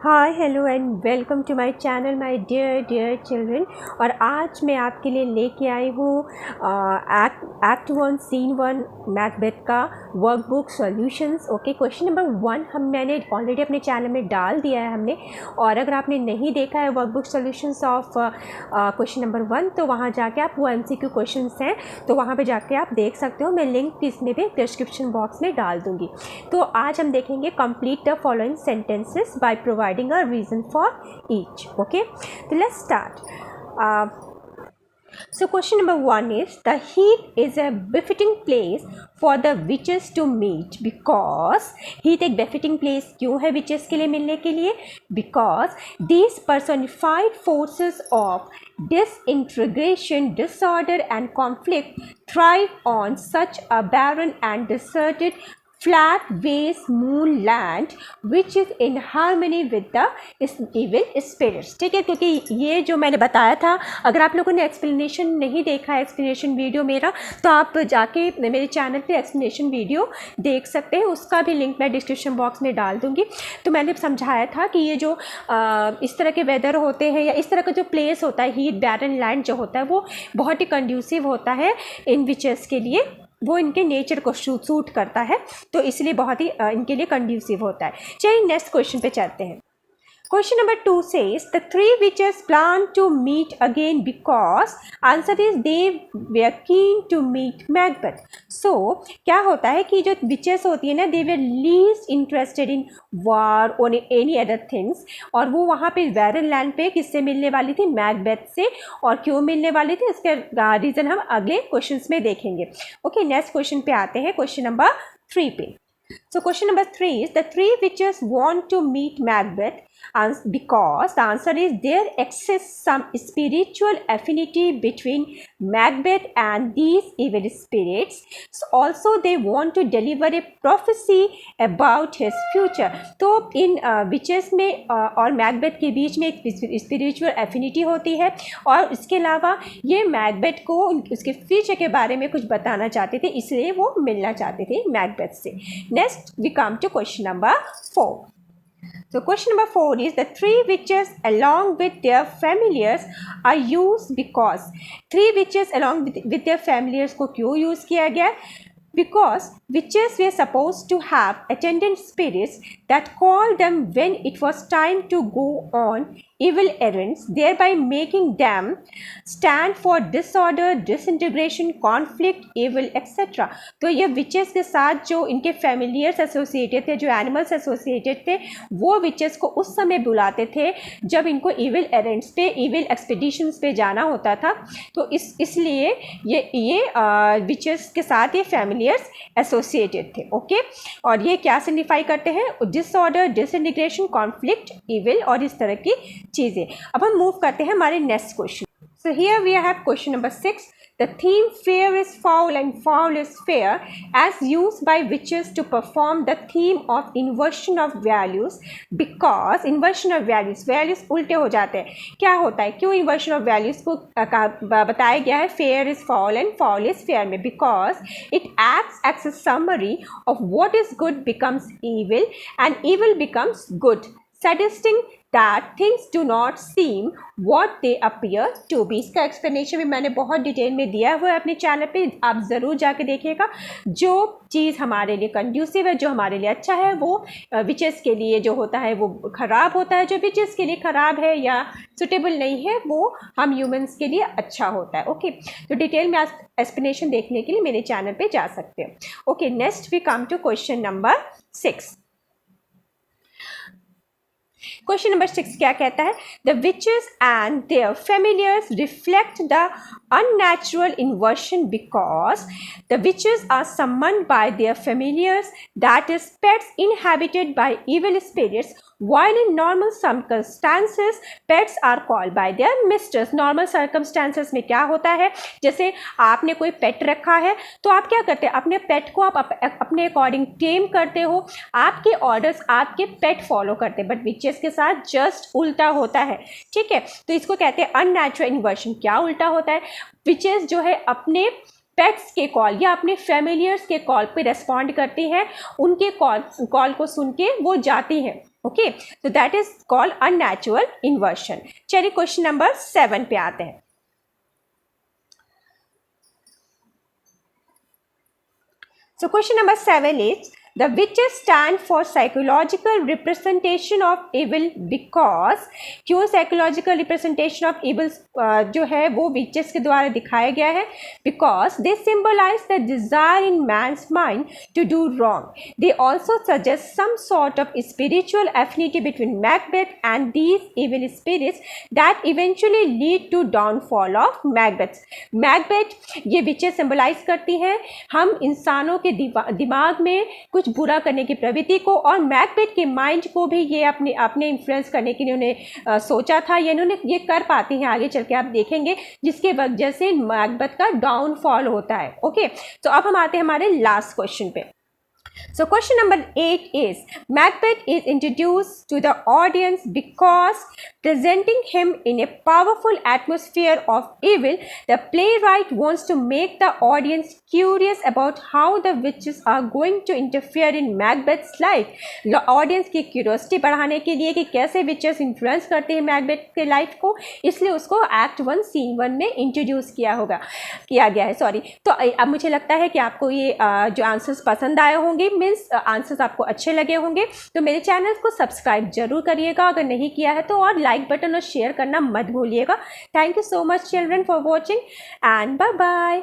Hi hello and welcome to my channel my dear children. और आज मैं आपके लिए लेके आई हूँ एक्ट 1 सीन 1 मैकबेथ का workbook solutions. Okay, question number 1 मैंने ऑलरेडी अपने चैनल में डाल दिया है हमने। और अगर आपने नहीं देखा है workbook solutions of question number 1 तो वहाँ जाके आप वो MCQ क्वेश्चंस हैं तो वहाँ पे जाके आप देख सकते हो। मैं लिंक इसमें भी डिस्क्रिप्शन बॉक्स में डाल दूँगी। तो आज हम देखेंगे complete the following sentences bye providing a reason for each. Okay, so let's start. So question number 1 is the heath is a befitting place for the witches to meet because heath एक befitting place क्यों है witches के लिए मिलने के लिए? Because these personified forces of disintegration, disorder and conflict thrive on such a barren and deserted flat waste moon land which is in harmony with the evil spirits. ठीक है, क्योंकि ये जो मैंने बताया था, अगर आप लोगों ने एक्सप्लेनेशन नहीं देखा है, एक्सप्लेनेशन वीडियो मेरा, तो आप जाके मेरे चैनल पे एक्सप्लेनेशन वीडियो देख सकते हैं। उसका भी लिंक मैं डिस्क्रिप्शन बॉक्स में डाल दूंगी। तो मैंने समझाया था कि ये जो इस तरह के वेदर होते हैं या इस तरह का जो प्लेस होता है, हीट बैरन लैंड जो होता है, वो बहुत ही कंड्यूसिव होता है इन विचेस के लिए। वो इनके नेचर को सूट करता है, तो इसलिए बहुत ही इनके लिए कंड्यूसिव होता है। चलिए नेक्स्ट क्वेश्चन पे चलते हैं। Question number 2 says the three witches plan to meet again because answer is they were keen to meet Macbeth. So क्या होता है कि जो witches होती है ना, they were least interested in war or any other things, और वो वहाँ पे बैरन लैंड पे किससे मिलने वाली थी? मैकबेथ से। और क्यों मिलने वाली थी इसका रीज़न हम अगले क्वेश्चंस में देखेंगे। ओके, नेक्स्ट क्वेश्चन पे आते हैं, क्वेश्चन नंबर 3 पे। So question number 3 is the three witches want to meet Macbeth because the answer is there exists some spiritual affinity between Macbeth and these evil spirits. So also they want to deliver a prophecy about his future. तो इन witches में और Macbeth के बीच में एक spiritual affinity होती है, और इसके अलावा ये Macbeth को उसके फ्यूचर के बारे में कुछ बताना चाहते थे, इसलिए वो मिलना चाहते थे Macbeth से। Next we come to question number 4. So question number 4 is the three witches along with their familiars are used because three witches along with their familiars को क्यों use किया गया? Because witches were supposed to have attendant spirits that called them when it was time to go on evil errands, thereby making them stand for disorder, disintegration, conflict, evil, etc. तो ये witches के साथ जो इनके familiars associated थे, जो animals associated थे, वो witches को उस समय बुलाते थे जब इनको evil errands पे, evil expeditions पे जाना होता था। तो इसलिए ये witches के साथ ये familiars associated थे। ओके, और ये क्या सिग्निफाई करते हैं? डिसऑर्डर, डिसइंटीग्रेशन, कॉन्फ्लिक्ट, इविल और इस तरह की चीज़ें। अब हम मूव करते हैं हमारे next question. So here we have question number 6. The theme fair is foul and foul is fair as used by witches to perform the theme of inversion of values because inversion of values उल्टे हो जाते हैं। क्या होता है, क्यों inversion of values को बताया गया है fair is foul and foul is fair में? Because it acts as a summary of what is good becomes evil and evil becomes good, suggesting that things do not seem what they appear to be. इसका explanation भी मैंने बहुत detail में दिया हुआ है अपने चैनल पे, आप ज़रूर जाके देखिएगा। जो चीज़ हमारे लिए कंड्यूसिव है, जो हमारे लिए अच्छा है, वो विचेस के लिए जो होता है वो ख़राब होता है। जो विचेस के लिए ख़राब है या सुटेबल नहीं है, वो हम ह्यूमंस के लिए अच्छा होता है। ओके, तो डिटेल में आप एक्सप्लेनेशन देखने के लिए मेरे चैनल पे जा सकते हैं। Okay, next we come to question number 6. Question number 6 क्या कहता है? The witches and their familiars reflect the unnatural inversion because the witches are summoned by their familiars, that is pets inhabited by evil spirits, while in normal circumstances pets are called by their misters. normal circumstances में क्या होता है, जैसे आपने कोई पेट रखा है तो आप क्या करते हैं, अपने पेट को आप अपने अकॉर्डिंग टेम करते हो, आपके ऑर्डर्स आपके पेट फॉलो करते हैं। बट विचेस के साथ जस्ट उल्टा होता है। ठीक है, तो इसको कहते हैं अननेचुरल इन्वर्शन। क्या उल्टा होता है? विचेस जो है अपने पेट्स के कॉल या अपने फैमिलियर्स के कॉल पे रेस्पॉन्ड करती हैं, उनके कॉल को सुन के वो जाती हैं ओके, तो that is called unnatural inversion. चलिए क्वेश्चन नंबर 7 पे आते हैं। So question number 7 is the witches stand for psychological representation of evil because क्यों psychological representation of evil जो है वो witches के द्वारा दिखाया गया है? Because they symbolize the desire in man's mind to do wrong. They also suggest some sort of spiritual affinity between Macbeth and these evil spirits that eventually lead to downfall of Macbeth. Macbeth ये witches symbolize करती हैं हम इंसानों के दिमाग में कुछ बुरा करने की प्रवृत्ति को, और मैकबेथ के माइंड को भी ये अपने इन्फ्लुएंस करने के लिए उन्हें सोचा था, या इन्होंने ये कर पाती हैं आगे चल के आप देखेंगे, जिसके वजह से मैकबेथ का डाउनफॉल होता है। ओके, तो अब हम आते हैं हमारे लास्ट क्वेश्चन पे। So question number 8 is Macbeth is introduced to the audience because presenting him in a powerful atmosphere of evil, the playwright wants to make the audience curious about how the witches are going to interfere in Macbeth's life. Audience की curiosity बढ़ाने के लिए कि कैसे witches influence करते हैं Macbeth के life को, इसलिए उसको Act 1 Scene 1 में इंट्रोड्यूस किया गया है। सॉरी, तो अब मुझे लगता है कि आपको ये जो आंसर्स पसंद आए होंगे, मीन्स आंसर्स आपको अच्छे लगे होंगे, तो मेरे चैनल को सब्सक्राइब जरूर करिएगा अगर नहीं किया है तो, और लाइक बटन और शेयर करना मत भूलिएगा। Thank you so much children for watching and bye bye.